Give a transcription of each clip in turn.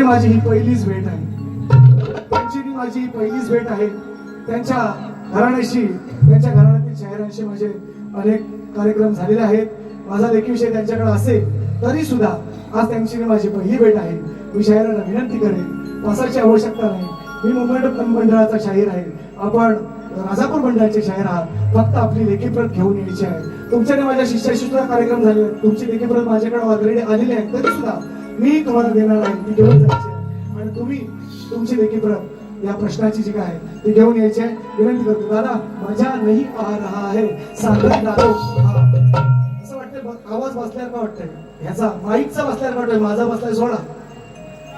माझी ही पहिलीच भेट आहे, त्यांची माझी ही पहिलीच भेट आहे. त्यांच्या घराण्याशी, त्यांच्या घराण्यातील शाहिरांशी माझे अनेक कार्यक्रम झालेले आहेत. माझा लेखीविषय त्यांच्याकडे असेल तरी सुद्धा आज त्यांची माझी पहिली भेट आहे. मी शाहिरांना विनंती करेन, बसायची आवश्यकता नाही. मी मुंबई मंडळाचा शाहीर आहे, आपण राजापूर मंडळाचे शाहीर आहात. फक्त आपली लेखी प्रत घेऊन यायची आहे. तुमच्याने माझ्या शिष्याशी सुद्धा कार्यक्रम झाले, तुमची लेखी प्रत माझ्याकडे ऑलरेडी आलेली आहे, तरी सुद्धा मी तुम्हाला देणार आहे, ती घेऊन जायची आहे. आणि तुम्ही तुमची लेखी प्रत या प्रश्नाची जी काय आहे ती घेऊन यायची आहे. विनंती करतो. दादा, मजा नाही आ रहा है सांगत राहतो. असं वाटतंय, आवाज बसल्यावर का वाटतंय, ह्याचा माईकचा बसल्यावर वाटतंय, माझा बसलाय सोडा.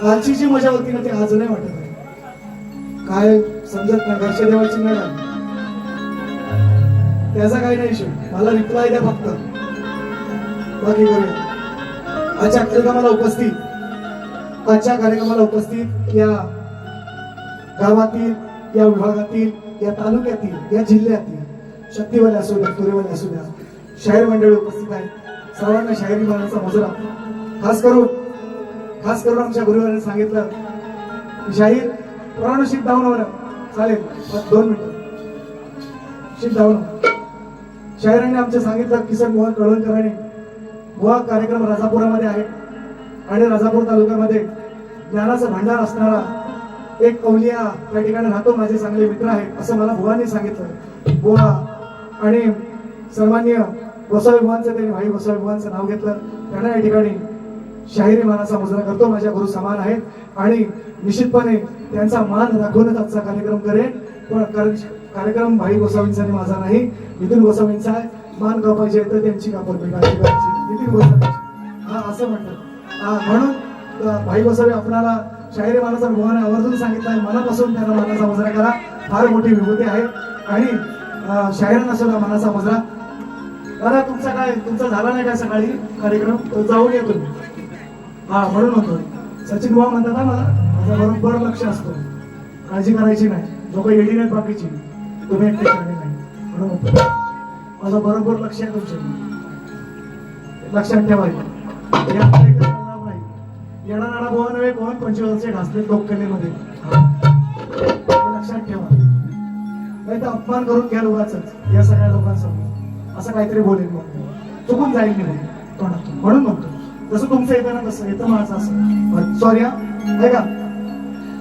कालची जी मजा होती ना ती आज नाही वाटत आहे. काय समजत नाही, घरच्या देवाची नाही आहे, त्याचा काही नाही इशू. मला रिप्लाय द्या फक्त, बाकी करूया. आजच्या कार्यक्रमाला उपस्थित या गावातील, या विभागातील, या तालुक्यातील, या जिल्ह्यातील शक्तीवाले असू द्या, तुरेवाले असू द्या, शाहीर मंडळी उपस्थित आहेत. सर्वांना शाहिरी मानाचा मुजरा. खास करून आमच्या गुरुवारांनी सांगितलं की शाहीर प्रमाण शिप डाऊन चालेल, 2 मिनिटं शिप डाऊन. शाहिरांनी आमच्या सांगितलं किसन मोहन कळवणकरांनी व कार्यक्रम राजापुरामध्ये आहे आणि राजापूर तालुक्यामध्ये ज्ञानाचा भांडार असणारा एक अवलिया त्या ठिकाणी राहतो. माझे चांगले मित्र आहेत असं मला बुवांनी सांगितलं. बुवा आणि सन्माननीय गोसावी बुवांचं, त्यांनी भाई गोसावी बुवांचं नाव घेतलं. त्यांना या ठिकाणी शाहिरी मानाचा मुजरा करतो. माझ्या गुरु समान आहेत आणि निश्चितपणे त्यांचा मान राखूनच आजचा कार्यक्रम करेन. पण कार्यक्रम भाई गोसावींचा माझा नाही, नितीन गोसावींचा आहे. मान कापायची तर त्यांची कापड नितीन गोसावी असं म्हणतात. म्हणून भाई गोसावी आपल्याला शाहिरी मानाचा भुवाने आवर्जून सांगितलं आहे, मनापासून त्यांना मानाचा मुजरा करा. फार मोठी विभूती आहे आणि शाहिरांना सुद्धा मानाचा मुजरा. दादा, तुमचा झाला नाही काय सकाळी कार्यक्रम, तो जाऊन येतो. म्हणून म्हणतो सचिन बुवा म्हणतात ना, माझा बरोबर लक्ष असतो, काळजी करायची नाही. लोक येडी नाहीत बाकीची, तुम्ही एकटे शाळे नाही. म्हणून म्हणतो माझं बरोबर लक्ष आहे तुमच्या. लक्षात ठेवायचं येणा नाडा बुवा नव्हे, कोण 25 घासले लोककलेमध्ये. लक्षात ठेवा, नाही तर अपमान करून घ्या उगाच या सगळ्या लोकांसमोर. असं काहीतरी बोलेल मग चुकून जाईल मी तोंडातून. म्हणून म्हणतो जसं तुमचं येतं ना तसं येतं माझं असं. सॉरी आहे का.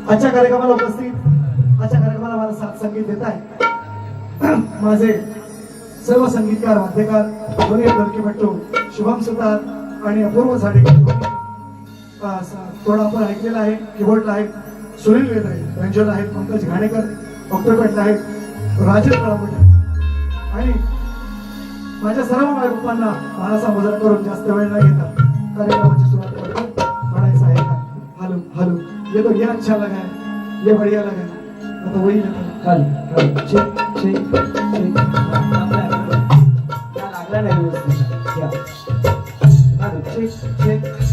आजच्या कार्यक्रमाला मला साथ संगीत देत आहे माझे सर्व संगीतकार, वाद्यकार, दोन्ही ढोलकीपट्टू शुभम सुतार आणि अपूर्व झाडेकर. थोडा आपण ऐकलेला आहे. कीबोर्डला आहेत सुनील वेद्रे, रंजन आहेत, पंकज घाणेकर, ऑक्टोपॅटला आहेत राजेश कळापटे. आणि माझ्या सर्व मायबापांना मानाचा मुजरा करून जास्त वेळ न घेता कार्यक्रमाची सुरुवात करतो. म्हणायचं आहे का, हॅलो हॅलो, ये तो ये अच्छा लगा है, ये बढ़िया लगा है, तो वही लेता लागला नाही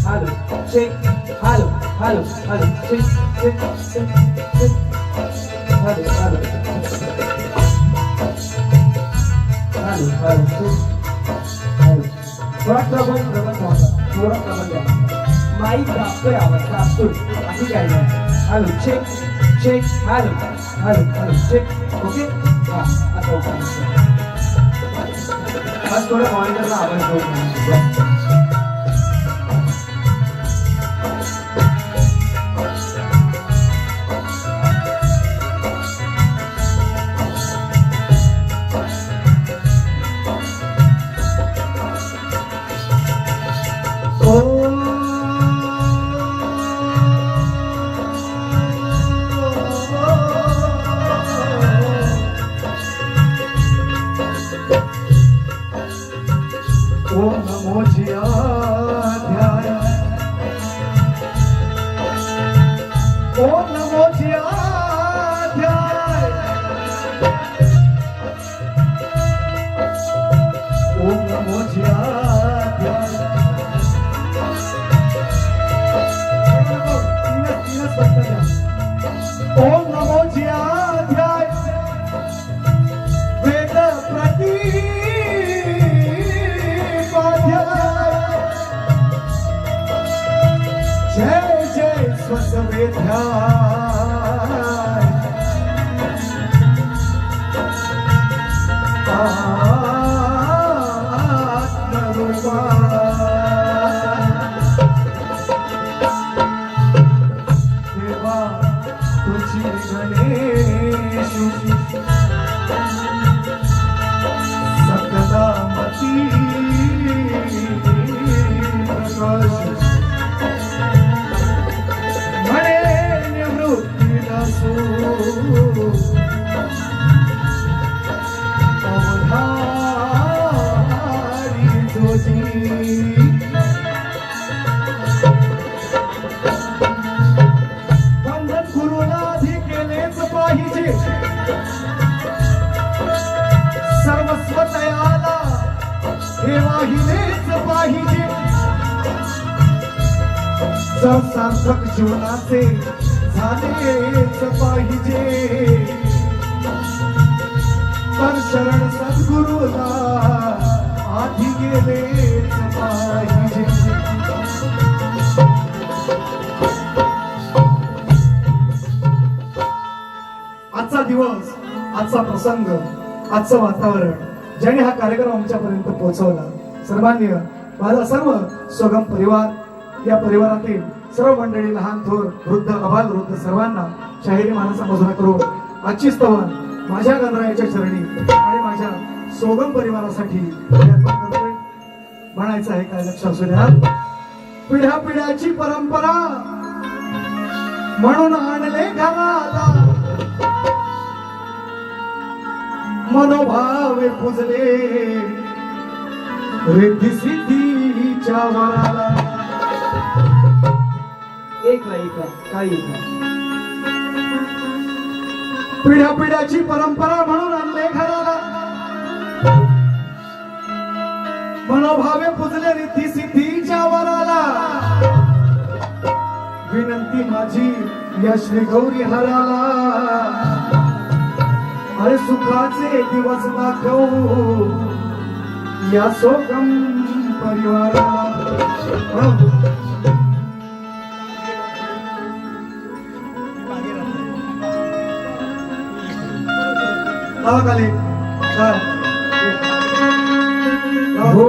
Halo, check, halo, halo, halo, check, check, check, check, halo, halo, halo, halo, check, halo. थोडा प्रबल द्या. माईक दाबतोय, आवाज दाबतोय, अशी काय नाही. Hello, check, check, hello, hello, hello, check, okay. आता ओके. आज थोडं मॉनिटरला आवाज देऊ. ओम नमो जियाध्याय, ओम नमो जियाध्याय, ओम नमो जियाध्याय. ओम नमो जियाध्याय, वेद प्रती जय जय स्वसवे आत्मरूपा देवा तुझी गणेशु सकला मती प्रकाश म्हणे निवृत्ती नसो अवधारी जोजी बंधन गुरुला आधी केलेच पाहिजे सर्वस्व तयाला हे वाहिलेच पाहिजे जर सार्थक जीवनाचे झालेच पाहिजे तर शरण सद्गुरुला आधी गेलेच पाहिजे आजचा दिवस आजचा प्रसंग आजचं वातावरण ज्याने हा कार्यक्रम आमच्यापर्यंत पोहोचवला सर्वांनी माझा सर्व स्वगम परिवार या परिवारातील सर्व मंडळी लहान थोर वृद्ध अबाल वृद्ध सर्वांना शाहिरी मानाचा मुजरा करून आजची स्तवन माझ्या गणरायाच्या चरणी आणि माझ्या सोगम परिवारासाठी म्हणायचं आहे काय लक्ष असू द्या पिढ्या पिढ्याची परंपरा म्हणून आणले घराला मनोभावे पुजले रिद्धी सिद्धीच्या वराला एक काही पिढ्या पिढ्याची परंपरा म्हणून आणले घराला मनोभावे पुजले रिद्धी सिद्धीच्या वराला विनंती माझी या श्री गौरी हराला अरे सुखाचे दिवस दाखव या सोगम परिवाराला गावाखाली हो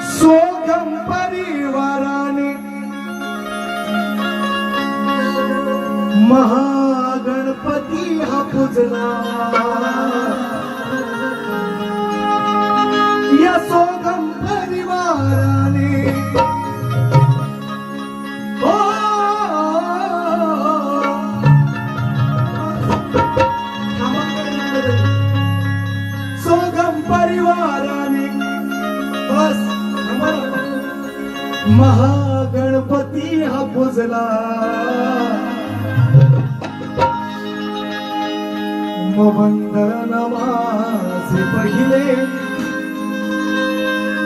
सोगम परिवाराने महागणपती हा पूजला या सोगम परिवाराने हो सोगम परिवाराने बस महागणपती हा पूजला वंदन माझे पहिले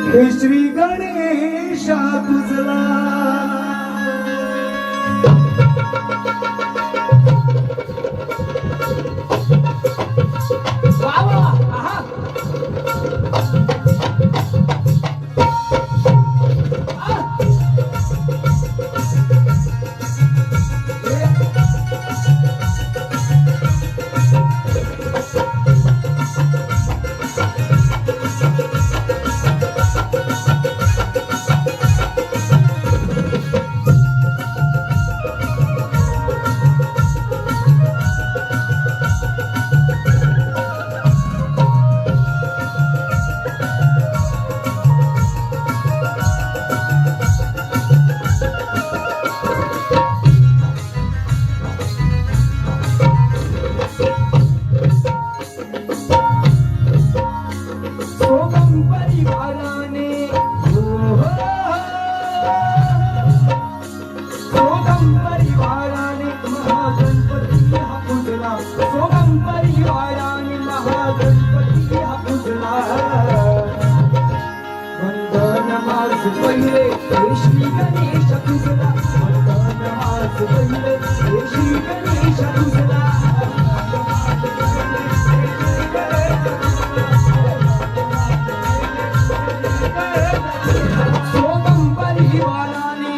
हे श्री गणेशा तुझला नमाज पहिले हे श्री गणेश तुझला नमाज पहिले हे श्री गणेश तुझला सोगम परिवाराने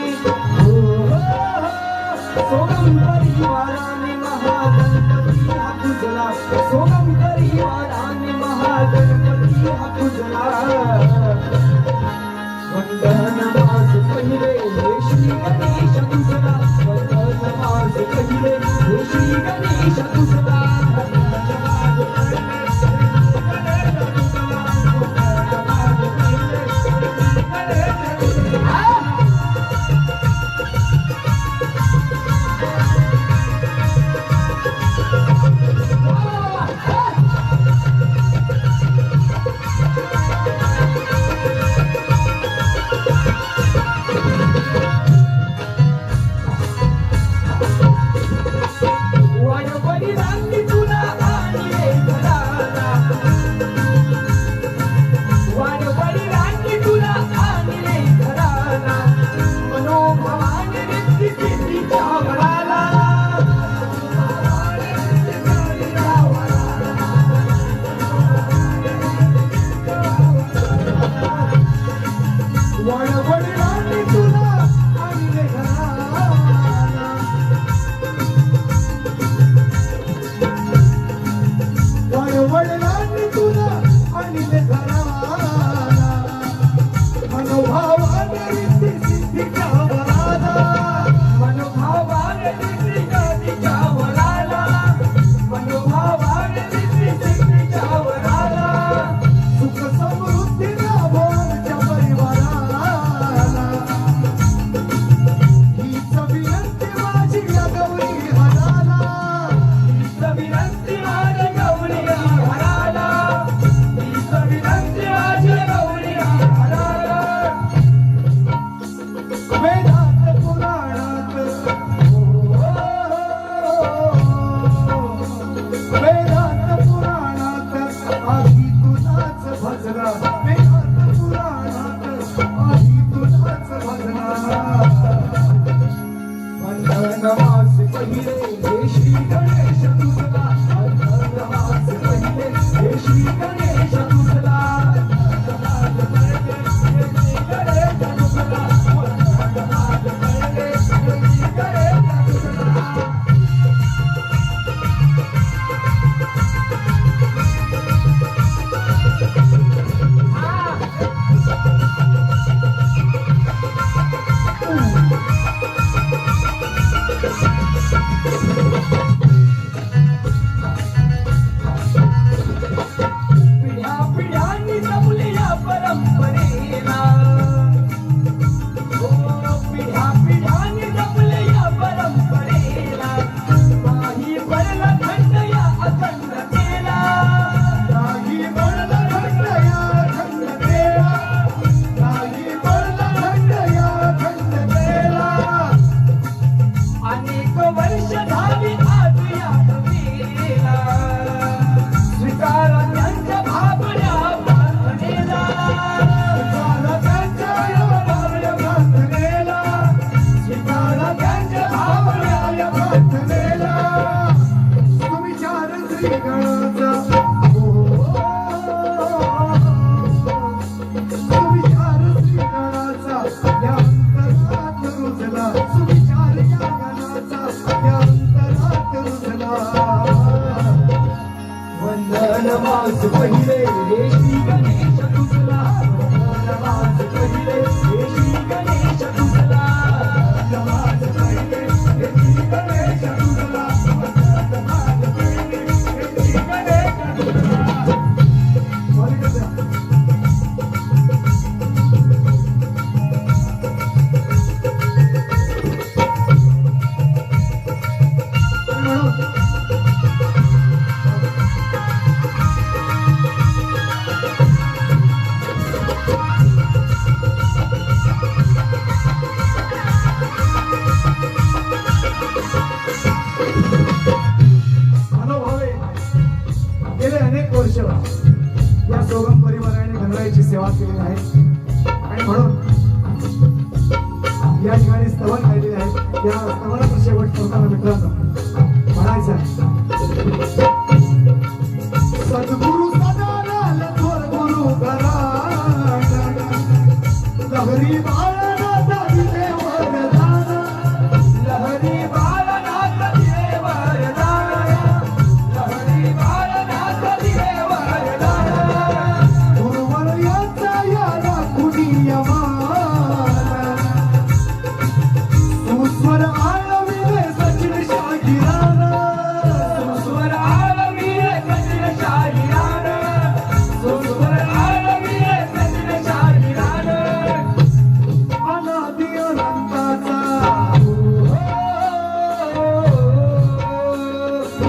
सोगम परिवाराने महागणपती हा तुझला सोगम परिवाराने महागणपती हा तुझला वंदन नमाज पहिले हे श्री गणेश तुझला वंदन नमाज पहिले हे श्री गणेश तुझला ठिकाणी स्तवन गायलेले आहे. या स्तवनाचा शेवट करताना मित्रांनो म्हणायचं आहे, सद्गुरु सदानंद थोर गुरु घरात लहरी बाळनाथ दिले वरदान, लहरी बाळनाथ दिले वरदान, लहरी बाळनाथ दिले वरदान. गुरुवर याचा याला कुणी यमान, सुस्वर आळविले सचिन शागिरान, सुस्वर आळविले सचिन शाहिरान, सुस्वर आळविले सचिन शाहिरान. अनादि अनंताचा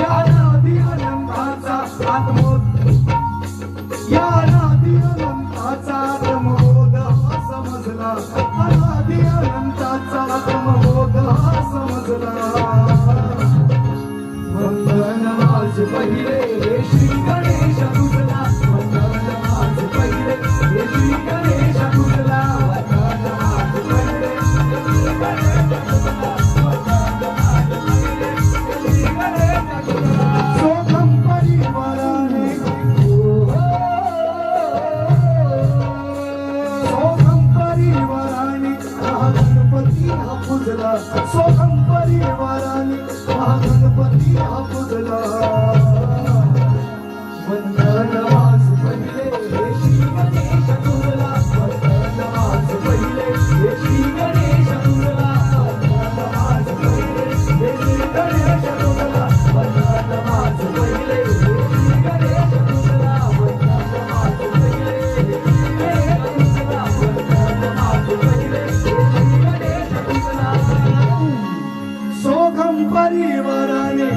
या अनादि अनंताचा या अनादि अनंताचा आत्मबोध हा समजला, अनादि अनंताचा आत्मबोध हा समजला. वंदन माझ पहिले हे श्री गणेश तुझला, वंदन माझ पहिले हे श्री गणेश तुझला, वंदन माझ पहिले हे श्री गणेश तुझला, वंदन माझ पहिले हे श्री गणेश तुझला. सोखम परिवाराने सोखम परिवाराने महागणपती हा पूजला, सोखम परिवाराने महागणपती हा पूजला. वंदन माझ पहिले हे श्री गणेश तुझला, वंदन माझ पहिले हे श्री गणेश तुझला, वंदन माझ पहिले हे श्री गणेश तुझला, वंदन माझ पहिले हे श्री गणेश तुझला, वंदन माझ पहिले हे श्री गणेश तुझला, वंदन माझ पहिले हे श्री गणेश तुझला. सोखम परिवाराने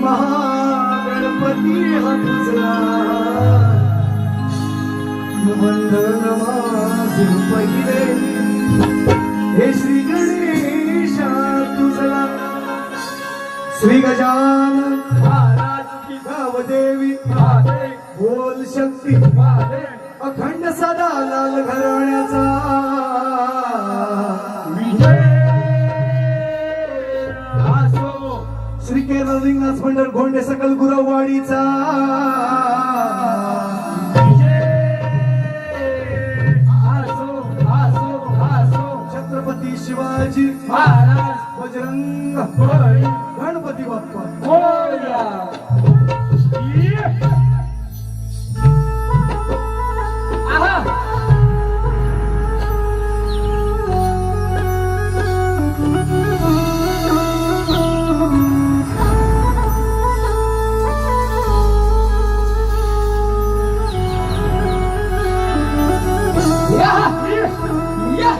महागणपती हा पूजला. वंदन माझ पहिले हे श्री गणेश तुझला. श्री गजानन महाराज की गावदेवी महादेव बोल शक्ती महादेव अखंड सदा लाल घराण्याचा विजय असो. श्री केरळ रिंगणास मंडळ गोंडे सकल गुरववाडीचा विजय असो असो असो. छत्रपती शिवाजी महाराज बजरंग होय गणपती बाप्पा. होया. आहा. या या.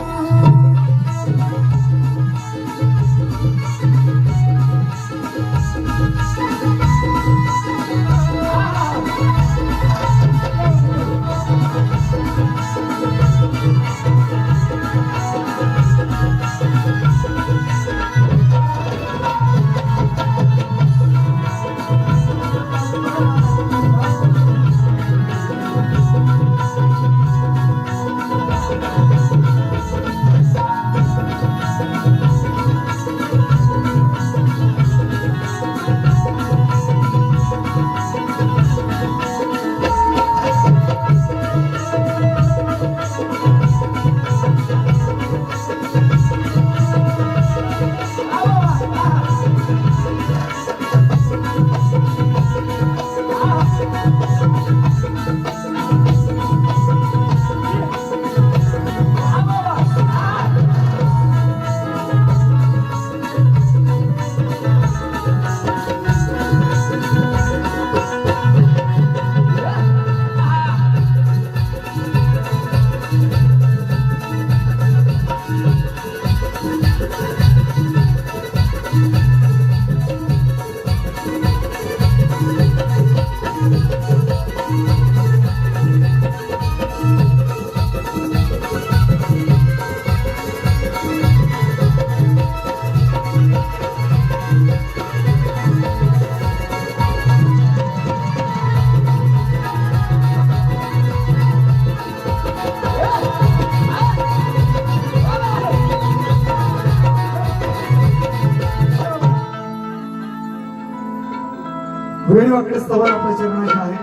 वेळीवाकडे स्तवन आपल्या चरणाचे आहे.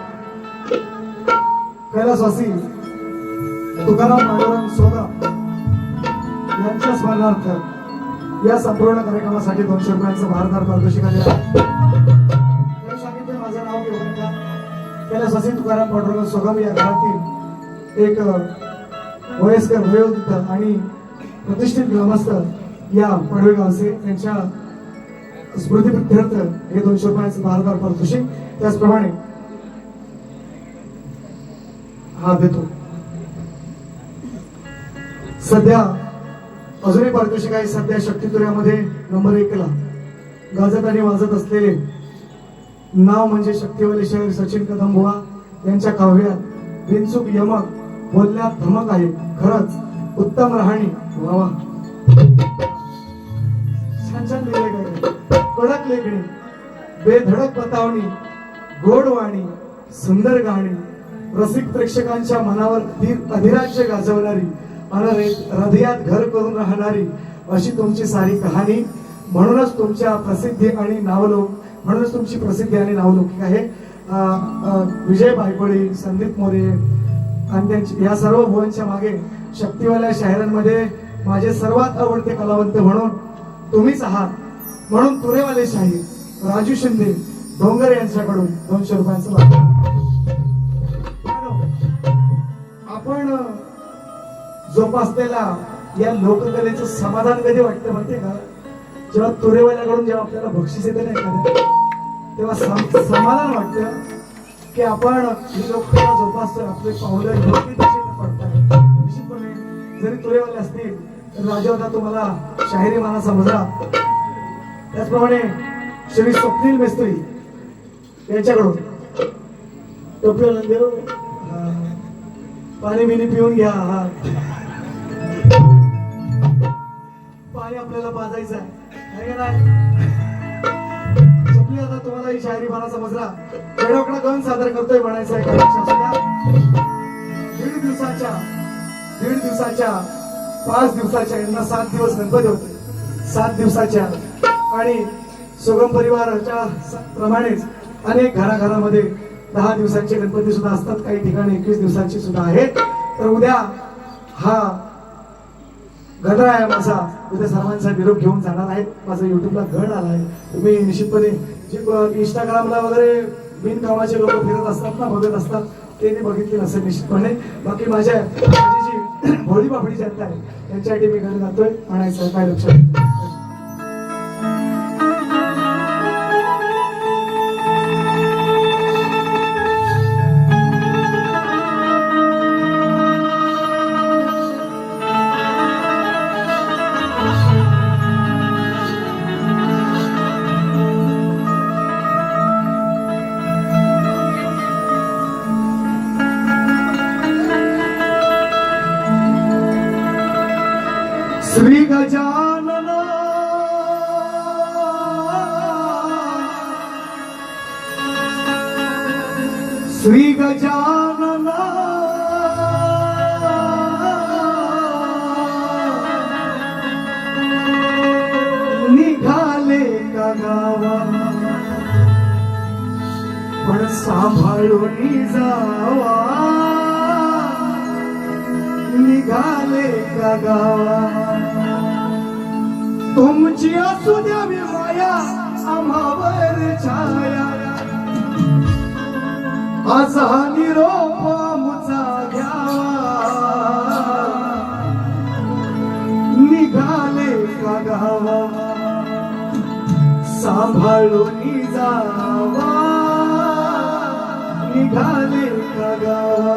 कैलासवासी तुकाराम पांडुरंग सोगा यांच्या स्मरणार्थ या संपूर्ण कार्यक्रमासाठी 200 रुपयांचं भारदार पारितोषिक आले आहे. त्यांनी सांगितलं माझं नाव घेऊ नका. कैलासवासी तुकाराम पांडुरंग सोगम या घरातील एक वयस्कर वयोवृद्ध आणि प्रतिष्ठित ग्रामस्थ या पडवे गावचे त्यांच्या स्मृतीप्रित्यर्थ हे 200 रुपयांचं भारदार पारितोषिक त्याचप्रमाणे हा देतो. सध्या अजूनही पारितोषिक आहे. सध्या शक्तितुऱ्यामध्ये नंबर 1 ला गाजत आणि वाजत असलेले नाव म्हणजे शक्तिवाले शाहीर सचिन कदम बुवा यांच्या काव्यात बिनचूक यमक बोलण्यात धमक आहे. खरंच उत्तम राहणी. वा छान छान लिहिले काय कडक लेखणी बेधडक बतावणी गोड वाणी सुंदर गाणी रसिक प्रेक्षकांच्या मनावर अधिराज्य गाजवणारी आणि हृदयात घर करून राहणारी अशी तुमची सारी कहाणी. म्हणूनच तुमच्या प्रसिद्धी आणि म्हणूनच तुमची प्रसिद्धी आणि नावलौकिक आहे. विजय बायकोळी संदीप मोरे आणि त्यांची या सर्व भुवांच्या मागे शक्तिवाल्या शाहिरांमध्ये माझे सर्वात आवडते कलावंत म्हणून तुम्हीच आहात. म्हणून तुरेवाले शाहीर राजू शिंदे डोंगर यांच्याकडून 200 रुपयांचं वाटप. आपण जोपासलेला या लोककलेचं समाधान कधी वाटतं माहितीये का? जेव्हा तुरेवाल्याकडून जेव्हा आपल्याला बक्षीस येते ना एखाद्या तेव्हा समाधान वाटतं की आपण ही लोककला जोपासतोय. आपले पावलं योग्य दिशेने पडताय. निश्चितपणे जरी तुरेवाले असतील तर राजवता तुम्हाला शाहिरी मानाचा मुजरा. त्याचप्रमाणे श्री स्वप्नील मिस्त्री यांच्याकडून टोपीवाला देव पाणी बिनी पिऊन घ्या. पाणी आपल्याला पाजायचं आहे का नाही? स्वप्नी आता तुम्हाला ही शायरी मानाचा मुजरा वेळोकडा गण सादर करतोय म्हणायचं आहे. दीड दिवसाच्या 5 दिवसाच्या यांना 7 दिवस गणपती होते. 7 दिवसाच्या आणि सुगम परिवाराच्या प्रमाणेच अनेक घराघरामध्ये 10 दिवसांचे गणपती सुद्धा असतात. काही ठिकाणी 21 दिवसांचे सुद्धा आहेत. तर उद्या हा गजरा आहे माझा. उद्या सर्वांचा निरोप घेऊन जाणार आहेत. माझा युट्यूबला गण आला आहे. तुम्ही निश्चितपणे जे इंस्टाग्रामला वगैरे बिनकामाचे लोक फिरत असतात ना बघत असतात ते बघितले नसेल निश्चितपणे. बाकी माझी जी भोळी बापडी जनता आहे त्यांच्यासाठी मी गण गातोय म्हणायचं काय लक्षात. श्री गजानन श्री गजानन निघाले का गावा पण सांभाळून जावा. निघाले का गावा तुमची असू द्यावी माया आम्हावर छाया. आज हा निरोप आमचा घ्यावा. निघाले का गावा सांभाळून जावा. निघाले का गावा.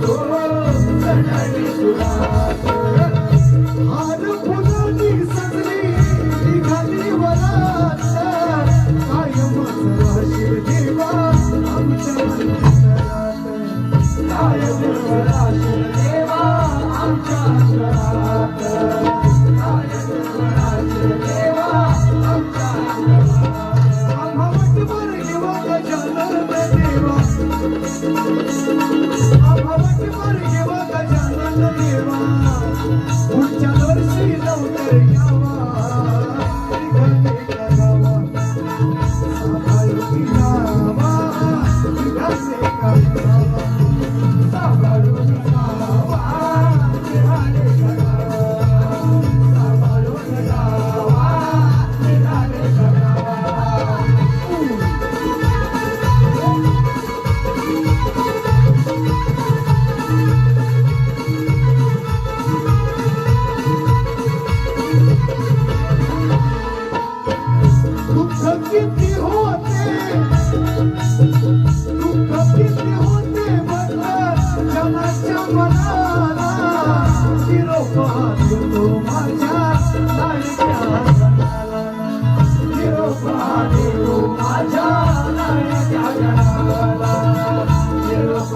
तो सजनी सुरात हार फुलांनी सजली निघाली वरात कायमच राहशील देवा आमच्या अंतरात कायम राशील देवा आमच्या अंतरात कायम राशील देवा आमच्या अंतरात आम्हा वाटभर घेवा गजानन देवा आम्हा वाटभर घेवा गजानन देवा पुढच्या वर्षी लवकर यावा निघाले का गावा सांभाळून जावा निघाले का गावा सांभाळून जावा निघाले का गावा सांभाळून जावा निघाले का गावा दुःख किती होते दुःख किती होते म्हटलं जनाच्या मनाला निरोप देतो माझ्या लाडक्या जनाला निरोप देतो माझ्या लाडक्या जनाला निरोप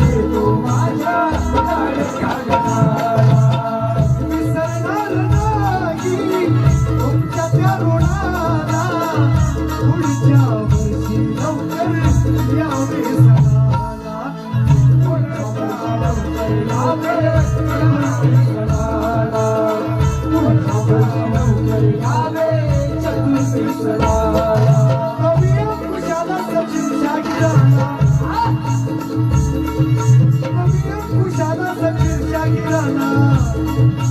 देतो माझ्या लाडक्या जनाला विसरणार नाही तुमच्या त्या ऋणाला पुढच्या वर्षी लवकर यावे सणाला कवी अंकुशाला सचिन शागिराला कवी अंकुशाला सचिन शागिराला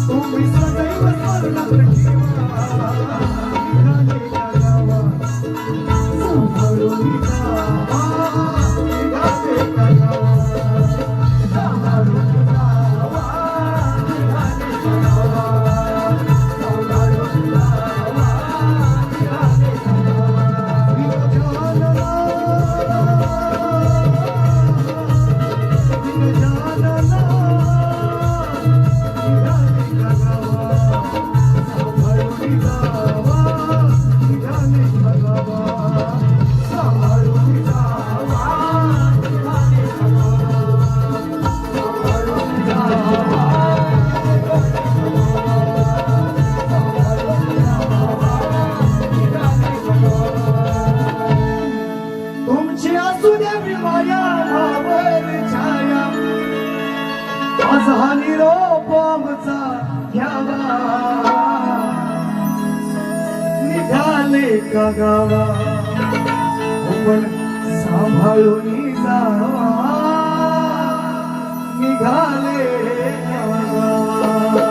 तुम्ही सदैव स्मरणात ठेवा निघाले का गावा सांभाळून जावा निघाले का गावा सांभाळून जावा निघाले का गावा सांभाळून जावा निघाले का गावा सांभाळून जावा निघाले का गावा सांभाळून जावा तुमची असू द्यावी माया भावर छाया आज हा निरोप आमचा घ्यावा निघाले का गावा पण सांभाळून जावा निघाले का गावा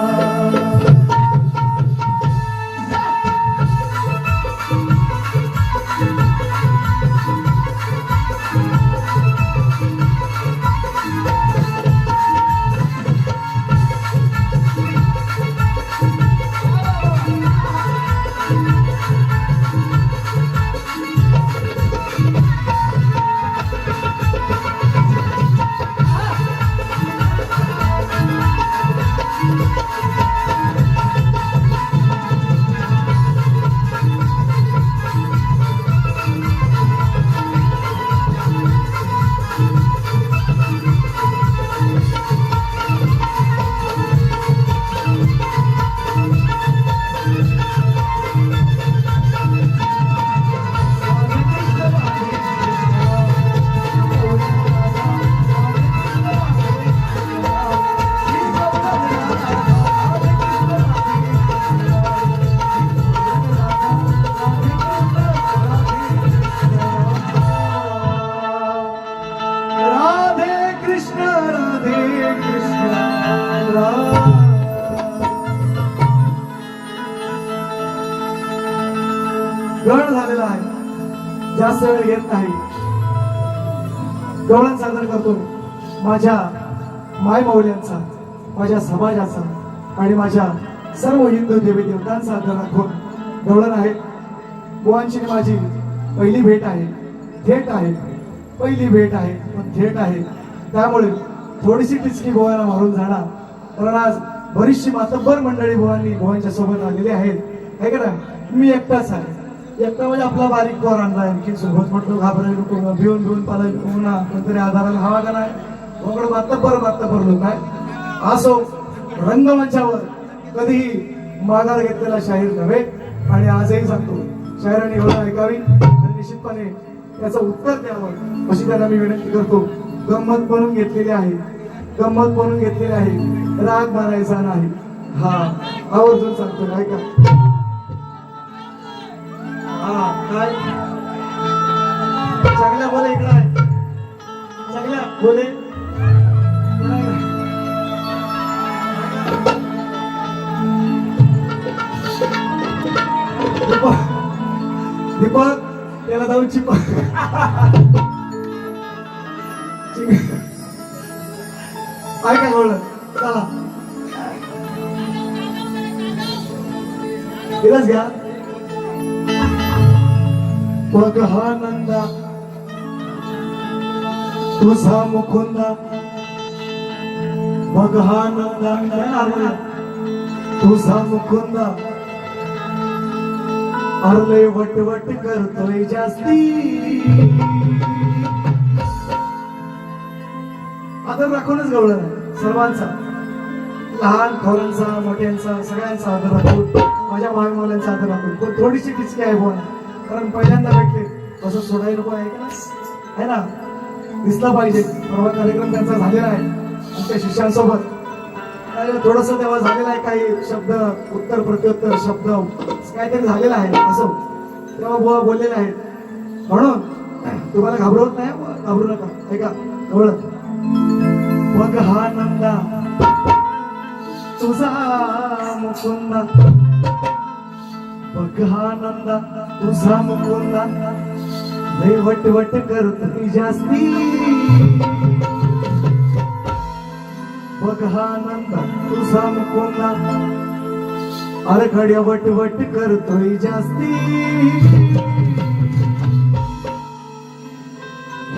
गळ झालेला आहे, जास्त वेळ घेत नाही. गवळण सादर करतो माझ्या मायमाऊल्यांचा, माझ्या समाजाचा आणि माझ्या सर्व हिंदू देवी देवतांचा आदर राखून गवळण आहे. बुवांची माझी पहिली भेट आहे, थेट आहे, पहिली भेट आहे पण थेट आहे. त्यामुळे थोडीशी टिचकी गोव्याला मारून जाणार. कारण आज बरीचशी मातब्बर मंडळी गोवांच्या सोबत आलेली आहेत. आहे का नाही? मी एकटाच आहे. एकटा म्हणजे आपला बारीक पोर आणलाय. आणखी सोबत म्हटलं घाबरायला नको, भिवून पालायला नको ना, कोणतरी आधाराला हवा का नाही. कोकण मातब्बर लोक आहे. असो, रंगमंचावर कधीही माघार घेतलेला शाहीर नव्हे. आणि आजही सांगतो, शाहिरांनी एवढं ऐकावी आणि निश्चितपणे त्याचं उत्तर द्यावं अशी त्यांना मी विनंती करतो. गंमत बनवून घेतलेली आहे, गंमत बनवून घेतलेली आहे, राग मारायचा नाही. हा, आवर्जून सांगतो, ऐका. हा, काय चांगल्या बोले इकडं आहे, चांगल्या बोले. दीपक त्याला जाऊन चिपक. ऐका बोल, चला दिलाच घ्या. बघ हा नंदा तुझा मुकुंदा, बघ हा नंदा तुझा मुकुंदा, अरले वटवट करतोय जास्ती. आदर राखूनच गवळण सर्वांचा, लहान खोरांचा, मोठ्यांचा, सगळ्यांचा आदर राखून, माझ्या मायमुलांचा आदर राखून. पण थोडीशी टिचकी आहे बोला, कारण पहिल्यांदा भेटले असं सोडायला नको आहे का, आहे ना? दिसला पाहिजे. परवा कार्यक्रम त्यांचा झालेला आहे आमच्या शिष्यांसोबत. थोडस तेव्हा झालेला आहे, काही शब्द उत्तर प्रत्युत्तर शब्द काहीतरी झालेला आहे असं तेव्हा बुवा बोललेले आहेत. म्हणून तुम्हाला घाबरवत नाही, घाबरू नका. ऐका एवढं, बघ हा नंदा तुझा मुकुंदा, बघ हा नंदा तुझा मुकुंदा, लय वटवट करतोय जास्ती. बघ हा नंदा तुझा मुकुंदा, अरे खड्या वटवट करतोय जास्ती.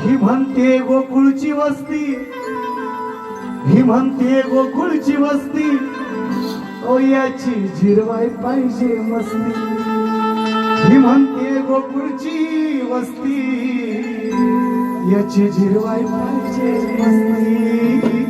ही म्हणते गोकुळची वस्ती, ही म्हणते गोकुळची वस्ती, ओ याची जिरवाय पाहिजे मस्ती. ही म्हणते गोकुळची वस्ती, याची जिरवाय पाहिजे मस्ती.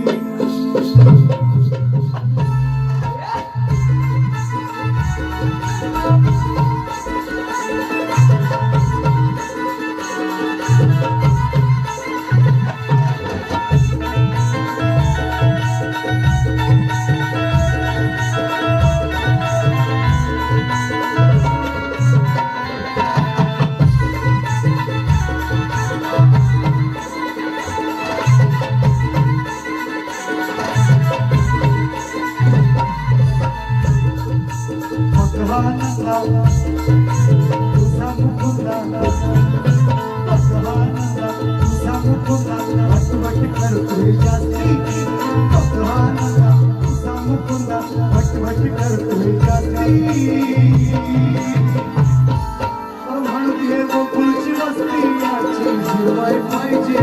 गोकुळची वस्ती याची जिरवाय पाहिजे, गोकुळची वस्ती याची जिरवाय पाहिजे,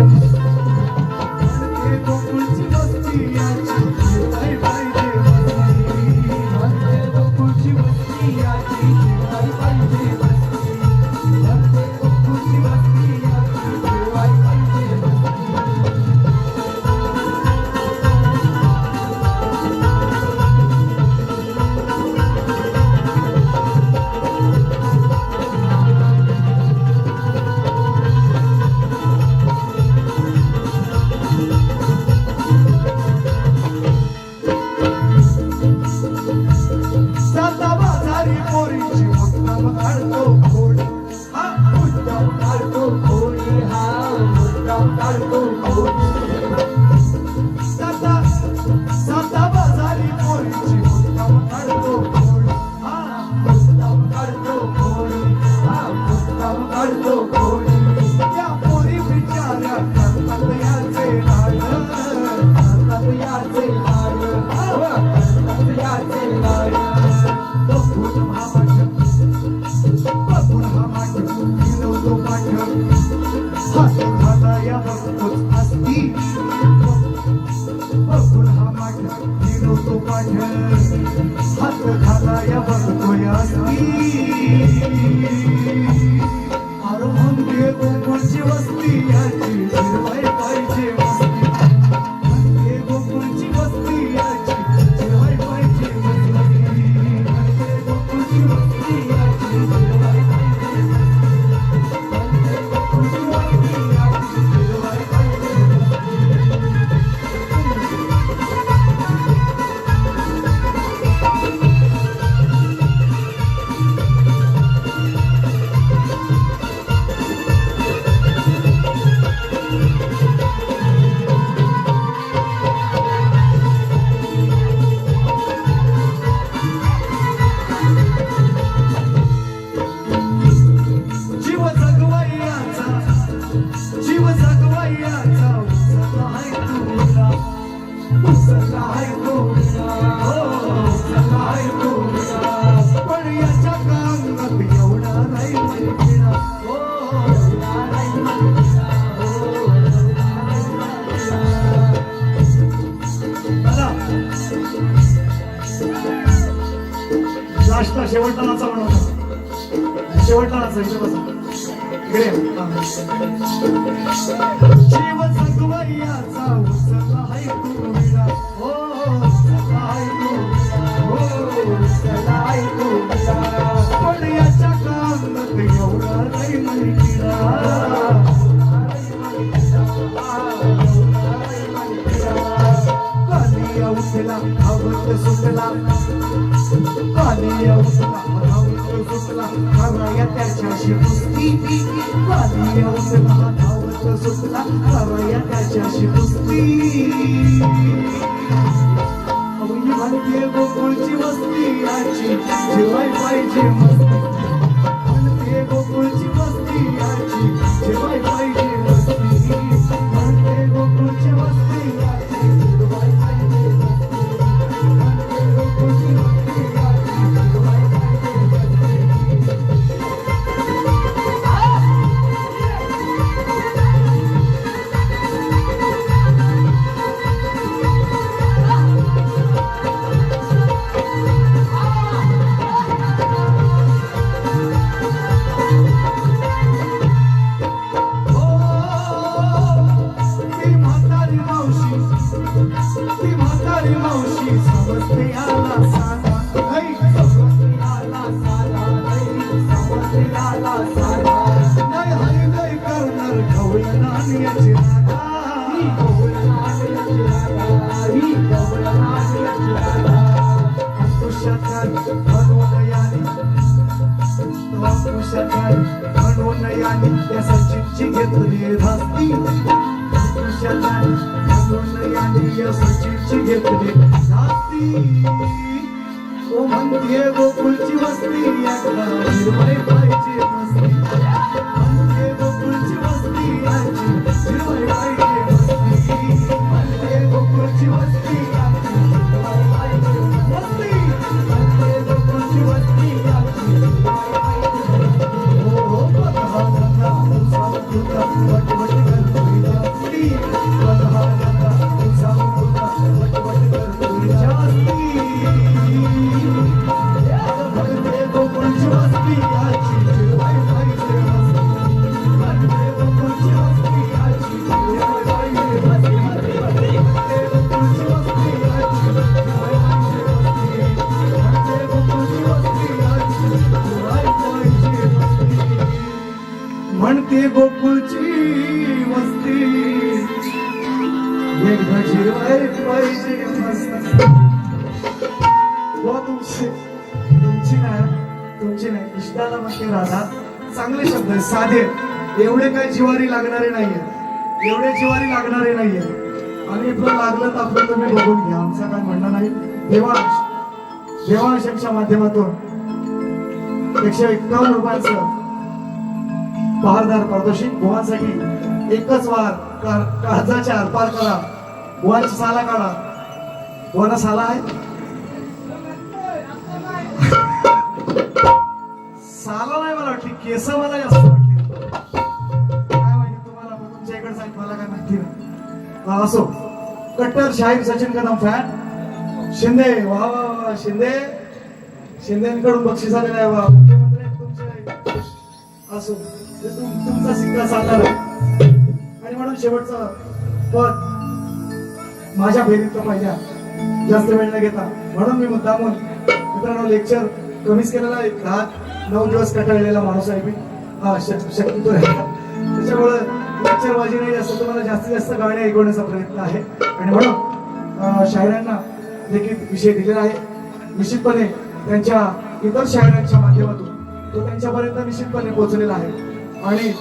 गोकुळची वस्ती याची जिरवाय पाहिजे, गोकुळची वस्ती याची जिरवाय पाहिजे. पाठ हात खाला या बघतोय अरे म्हणते गोकुळची वस्ती याची जिरवाय पाहिजे मस्ती म्हणते गोकुळची वस्ती याची जिरवाय पाहिजे मस्ती म्हणते गोकुळची वस्ती याची जिरवाय पाहिजे म्हणते गोकुळची वस्ती याची जिरवाय पाहिजे जीव जगवायचा जीव जगवायचा उसला आहे तुला उसला आहे तुला हो उसला आहे तुला पण याच्या कानात एवढा नाही म्हणा हो एवढा नाही म्हणा हो एवढा नाही म्हणा लास्टला शेवटला नाचा म्हणून शेवटला नाचा इथे बसा इकडे जीव जगवायचा उसला आहे तुला हो उसला आहे तुला हो उसला आहे तुला पण याच्या कानात एवढा नाही म्हणिरा कालिया उठला आवत सुटला कालिया उठला आवत सुटला हराया त्याच्याशी कुस्ती कालिया उठला आवत सुटला हराया त्याच्याशी कुस्ती अवई म्हणते गोकुळची वस्ती याची जेवाय पाहिजे मस्ती म्हणते गोकुळची वस्ती याची जेवाय पाहिजे मस्ती म्हणते गोकुळची वस्ती याची जेवाय पाहिजे मस्ती म्हणते गोकुळची वस्ती याची जेवाय पाहिजे ती म्हातारी मावशी समजते आला साधा नाही समजते आला साधा नाही समजते आला साधा नाही हरी नाही करणार ढवळ नाण्याची राधा ही ढवळ नाण्याची राधा ही ढवळ नाण्याची राधा अंकुशाचार म्हणून याने अंकुशाचार म्हणून याने या सचिनची घेतली धास्ती अंकुशाचार म्हणून याने या सचिनची घेतली धास्ती ओ म्हणते गोकुळची वस्ती एकदा हिरवाई पाहिजे मस्ती म्हणते गोकुळची वस्ती याची हिरवाई पाहिजे मस्ती म्हणते गोकुळची वस्ती याची हिरवाई पाहिजे मस्ती म्हणते गोकुळची वस्ती याची हिरवाई पाहिजे हो हो बघा तुझा वटवट करतोय जास्ती बघा तुझा वटवट करतोय जास्ती म्हणते गोकुळची वस्ती याची हिरवाई पाहिजे मस्ती म्हणते गोकुळची वस्ती याची हिरवाई पाहिजे मस्ती म्हणते गोकुळची वस्ती याची हिरवाई पाहिजे मस्ती म्हणते गोकुळची वस्ती याची हिरवाई पाहिजे मस्ती म्हणते गोकुळची वस्ती एकदा हिरवाई पाहिजे मस्ती हो तुमची नाही इष्टाला म्हणते राधा चांगले शब्द आहेत साधे एवढे काही जिवारी लागणारे नाहीये एवढे जिवारी लागणारे नाहीये आणि आपलं लागलं तर आपलं तुम्ही बघून घ्या आमचं काय म्हणणं नाही देवांशच्या माध्यमातून 151 रुपयांचं बहारदार पारितोषिक बुवांसाठी एकच वार काळजाच्या आरपार करा बुवांची साला काढा बुवांना साला आहे साला नाही मला वाटली केस मला जास्त वाटली काय माहिती तुम्हाला तुमच्या इकडे मला काय माहिती नाही असो कट्टर शाहीर सचिन कदम फॅन शिंदे वा वा वा शिंदे शिंदेकडून बक्षीस आलेलं आहे वा मुख्यमंत्री आहेत तुमचे असो ते तुमचा सिक्का साधणार आणि म्हणून शेवटचं पद माझ्या फेरीतलं पहिल्या जास्त वेळ न घेता म्हणून मी मुद्दामून मित्रांनो लेक्चर कमीच केलेला आहे 10-9 दिवस कंटाळलेला माणूस आहे मी शक्यतो त्याच्यामुळे लेक्चर माझी नाही जास्त तुम्हाला जास्तीत जास्त गाणे ऐकवण्याचा प्रयत्न आहे आणि म्हणून शायरांना देखील विषय दिलेला आहे निश्चितपणे त्यांच्या इतर शायरांच्या माध्यमातून तो त्यांच्यापर्यंत निश्चितपणे पोहोचलेला आहे आणि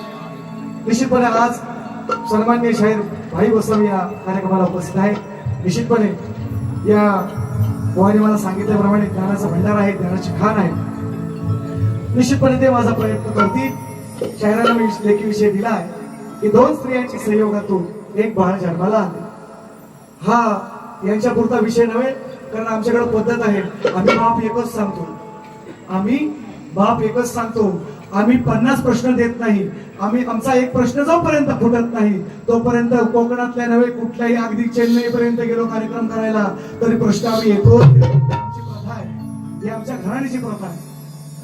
निश्चितपणे आज सन्माननीय शाहीर भाई वसम या कार्यक्रमाला उपस्थित आहे निश्चितपणे या बुवाने मला सांगितल्याप्रमाणे ज्ञानाचा भंडार आहे ज्ञानाची खाण आहे निश्चितपणे ते माझा प्रयत्न करतील शायरांना मी लेखी विषय दिला आहे की 2 स्त्रियांच्या संयोगातून एक बाळ जन्माला आले हा यांच्या पुरता विषय नव्हे कारण आमच्याकडे पद्धत आहे आम्ही बाप एकच सांगतो आम्ही 50 प्रश्न देत नाही आमचा एक प्रश्न जोपर्यंत फुटत नाही तोपर्यंत कोकणातल्या नव्हे कुठल्याही अगदी चेन्नई पर्यंत गेलो कार्यक्रम करायला तरी प्रश्न आम्ही येतो आमची प्रथा आहे ही आमच्या घराण्याची प्रथा आहे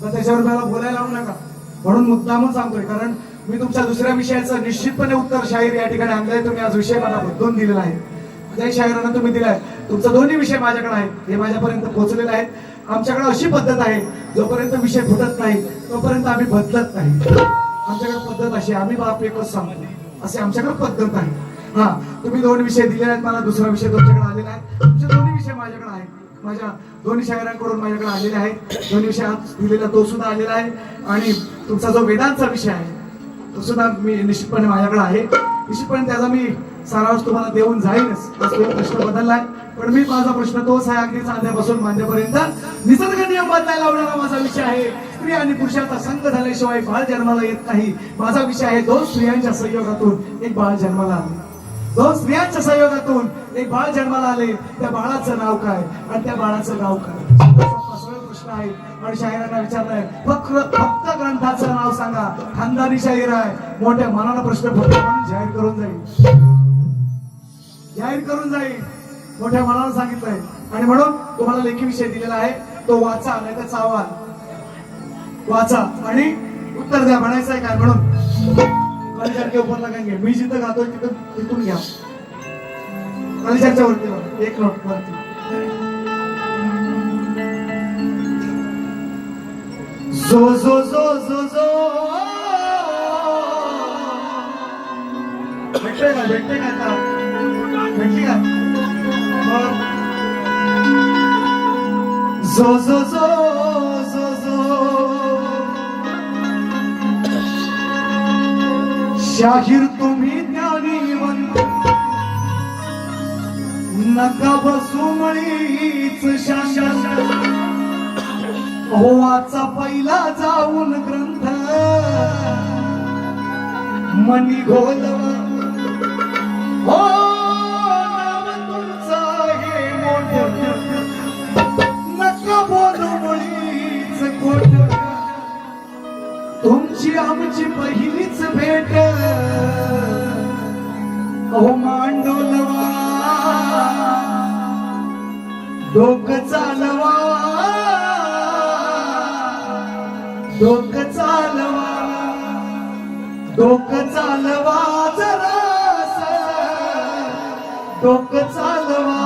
तर त्याच्यावर मला बोलायला लावू नका म्हणून मुद्दामच सांगतोय कारण मी तुमच्या दुसऱ्या विषयाचं निश्चितपणे उत्तर शाहीर या ठिकाणी आणलंय तुम्ही आज विषय मला बदलून दिलेला आहे ज्या शाहिरांना तुम्ही दिलाय तुमचा दोन्ही विषय माझ्याकडे आहेत हे माझ्यापर्यंत पोहोचलेले आहेत आमच्याकडे अशी पद्धत आहे जोपर्यंत विषय फुटत नाही तोपर्यंत आम्ही बदलत नाही आमच्याकडे पद्धत अशी आम्ही बाप एकच सांगतो असे आमच्याकडे पद्धत आहे हा तुम्ही 2 विषय दिले आहेत मला दुसरा विषय तुमच्याकडे आलेला आहे तुमचे दोन्ही विषय माझ्याकडे आहेत माझ्या दोन्ही शायरांकडून माझ्याकडे आलेले आहेत 2 विषय दिलेला तो सुद्धा आलेला आहे आणि तुमचा जो वेदांचा विषय आहे तो सुद्धा मी निश्चितपणे माझ्याकडे आहे निश्चितपणे त्याचा मी सारांश तुम्हाला देऊन जाईनच आज तो प्रश्न बदललाय पण मी माझा प्रश्न तोच आहे अगदी चांद्यापासून मांद्यापर्यंत निसर्ग नियम बदलायला लावणारा माझा विषय आहे स्त्री आणि पुरुषाचा संग झाल्याशिवाय बाळ जन्माला येत नाही माझा विषय आहे 2 स्त्रियांच्या संयोगातून एक बाळ जन्माला आले 2 स्त्रियांच्या संयोगातून एक बाळ जन्माला आले त्या बाळाचं नाव काय आणि त्या बाळाचं गाव काय प्रश्न आहे आणि शाहिरांना विचारलाय फक्त ग्रंथाचं नाव सांगा खानदानी शाहीर आहे मोठ्या मनाला प्रश्न फक्त म्हणून जाहीर करून जाईल मोठ्या मनाला सांगितलंय आणि म्हणून तुम्हाला लेखी विषय दिलेला आहे तो वाचा नाही तर चावा वाचा आणि उत्तर द्या म्हणायचं आहे काय म्हणून कलिजारच्या उपरला काय घे मी जिथं गातोय तिथून घ्या कलिजारच्या वरती 1 नोट वरती जो जो जो जो जो भेटते का आता भेटली का जो जो जो जो जो शाहीर तुम्ही ज्ञानीवंत नका बसू मळीच शाशा वाचा पहिला जाऊन ग्रंथ मनी घोलवा हो नाव तुमचं हे मोठं नका बोलू मुळीच खोट तुमची आमची पहिलीच भेट अहो मांडोलवा डोकं चालवा डोकं चालवा जरास डोकं चालवा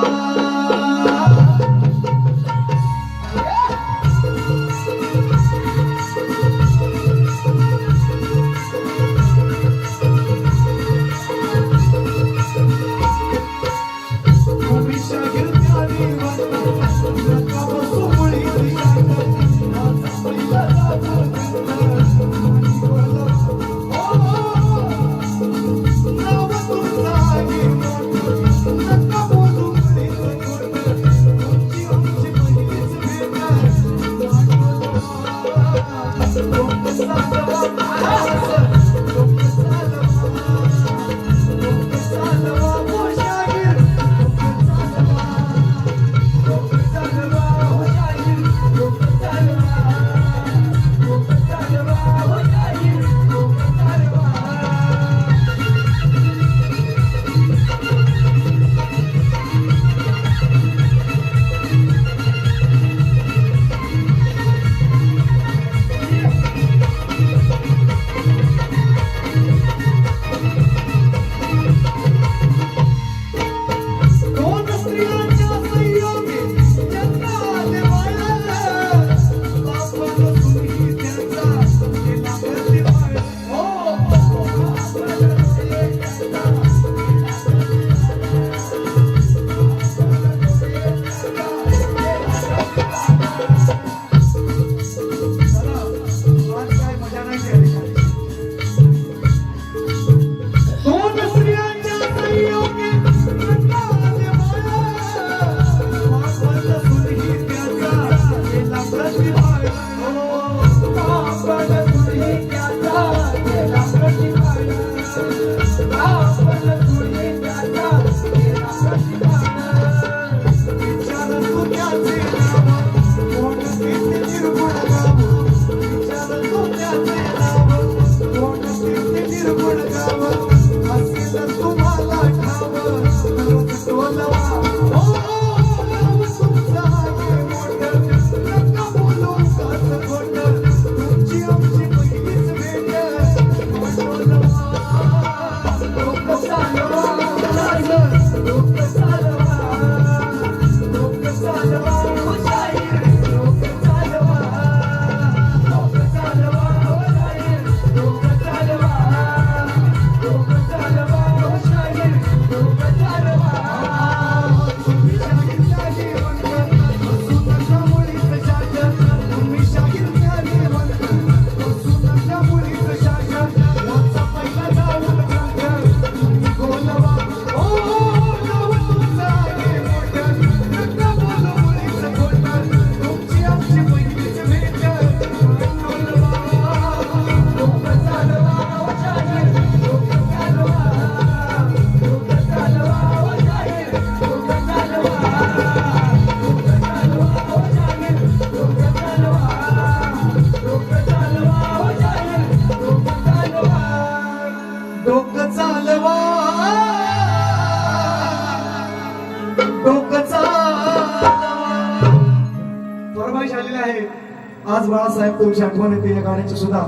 आज बाळासाहेब तुमची आठवण येते या गाण्याची सुद्धा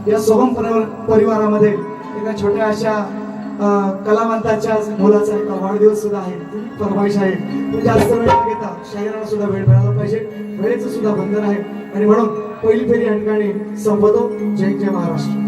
या सोहम परिवारामध्ये एका छोट्या अशा कलावंताच्या मुलाचा एका वाढदिवस सुद्धा आहे, फरमाईश आहे. तुम्ही जास्त वेळ न घेता शाहिराला सुद्धा वेळ मिळाला पाहिजे, वेळेचं सुद्धा बंधन आहे आणि म्हणून पहिली फेरी या ठिकाणी संपवतो. जय जय महाराष्ट्र.